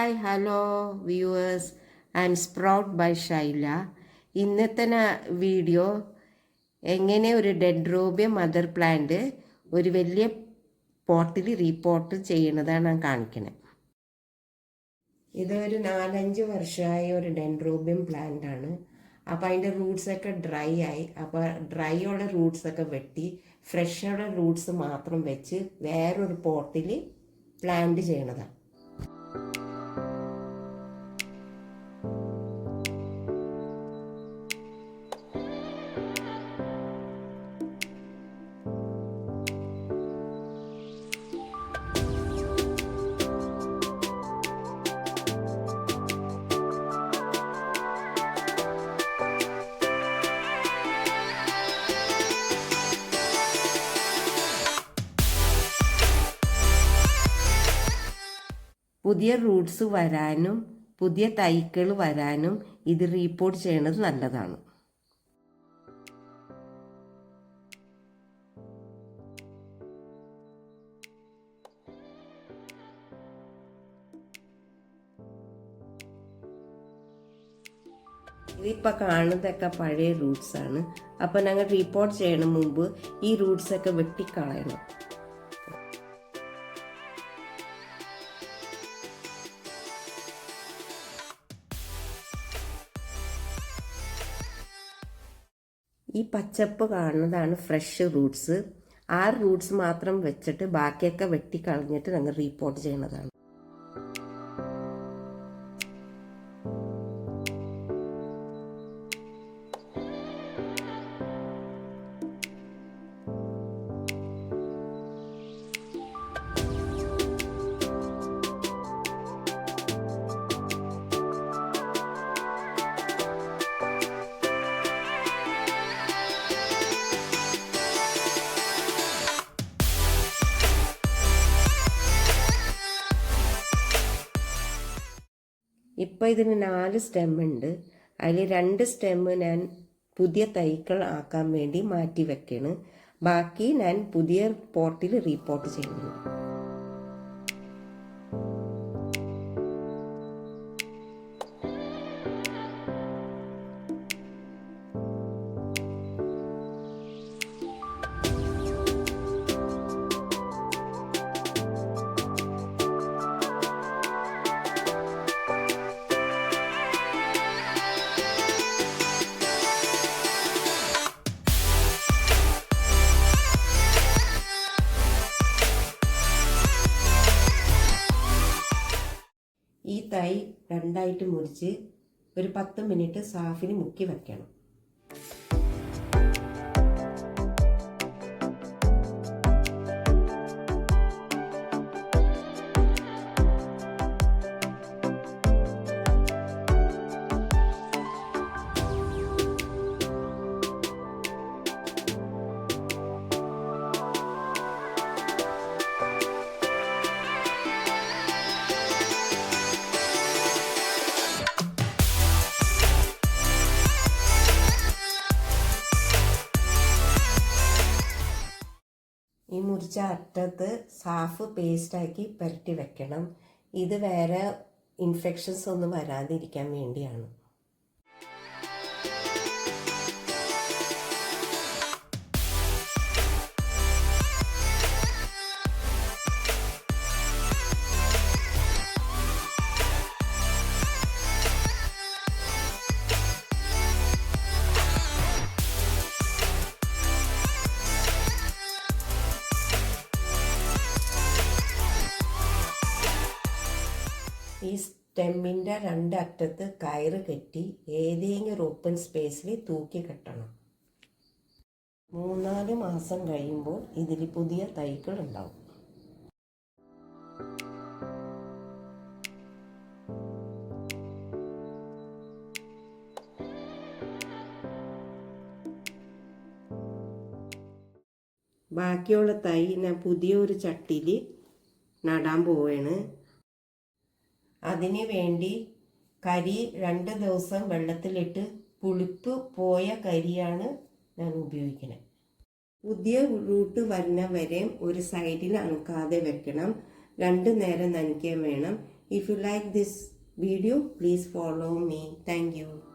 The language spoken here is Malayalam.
Hi hello viewers, I am sprout by Shaila. ഇന്നത്തെ വീഡിയോ എങ്ങനെ ഒരു ഡെൻഡ്രോബിയം മദർ പ്ലാന്റ് ഒരു വലിയ പോട്ടിൽ റീപോർട്ട് ചെയ്യുന്നതാണ് ഞാൻ കാണിക്കുന്നത്. ഇതൊരു 4-5 വർഷമായ ഒരു ഡെൻഡ്രോബിയം പ്ലാന്റ് ആണ്. അപ്പോൾ അതിൻ്റെ റൂട്ട്സൊക്കെ ഡ്രൈ ആയി. അപ്പോൾ ഡ്രൈ ഉള്ള റൂട്ട്സൊക്കെ വെട്ടി ഫ്രഷുള്ള റൂട്ട്സ് മാത്രം വെച്ച് വേറൊരു പോട്ടിൽ പ്ലാന്റ് ചെയ്യണതാണ്. പുതിയ റൂട്ട്സ് വരാനും പുതിയ തൈകൾ വരാനും ഇത് റീപോർട്ട് ചെയ്യണത് നല്ലതാണ്. ഇതിപ്പോൾ കാണുന്നതൊക്കെ പഴയ റൂട്ട്സ് ആണ്. അപ്പോൾ ഞങ്ങൾ റീപോർട്ട് ചെയ്യണ മുമ്പ് ഈ റൂട്ട്സൊക്കെ വെട്ടിക്കളയണം. ഈ പച്ചപ്പ് കാണുന്നതാണ് ഫ്രഷ് റൂട്ട്സ്. ആ റൂട്ട്സ് മാത്രം വെച്ചിട്ട് ബാക്കിയൊക്കെ വെട്ടിക്കളഞ്ഞിട്ട് ഞങ്ങൾ റീപോർട്ട് ചെയ്യുന്നതാണ്. ഇപ്പോൾ ഇതിന് 4 സ്റ്റെം ഉണ്ട്. അതിൽ 2 സ്റ്റെമ്മ് ഞാൻ പുതിയ തൈകൾ ആക്കാൻ വേണ്ടി മാറ്റി വെക്കണം. ബാക്കി ഞാൻ പുതിയ പോട്ടിൽ റീപോർട്ട് ചെയ്യുന്നു. ഈ തൈ 2ആയിട്ട് മുറിച്ച് ഒരു 10 മിനിറ്റ് സാഫിന് മുക്കി വെക്കണം. ഈ മുറിച്ച അറ്റത്ത് സാഫ് പേസ്റ്റാക്കി പുരട്ടി വെക്കണം. ഇത് വേറെ ഇൻഫെക്ഷൻസ് ഒന്നും വരാതിരിക്കാൻ വേണ്ടിയാണ്. ഈ സ്റ്റെമ്മിൻ്റെ 2 അറ്റത്ത് കയറ് കെട്ടി ഏതെങ്കിലും ഓപ്പൺ സ്പേസിൽ തൂക്കി കെട്ടണം. 3-4 മാസം കഴിയുമ്പോൾ ഇതിൽ പുതിയ തൈകൾ ഉണ്ടാവും. ബാക്കിയുള്ള തൈ ഞാൻ പുതിയൊരു ചട്ടിയിൽ നടാൻ പോവുകയാണ്. അതിന് വേണ്ടി കരി 2 ദിവസം വെള്ളത്തിലിട്ട് പുളിപ്പ് പോയ കരിയാണ് ഞാൻ ഉപയോഗിക്കുന്നത്. പുതിയ റൂട്ട് വരുന്ന വരെ ഒരു സൈഡിൽ അനക്കാതെ വെക്കണം. 2 നേരം നനയ്ക്കാൻ വേണം. If you like this video, please follow me. Thank you.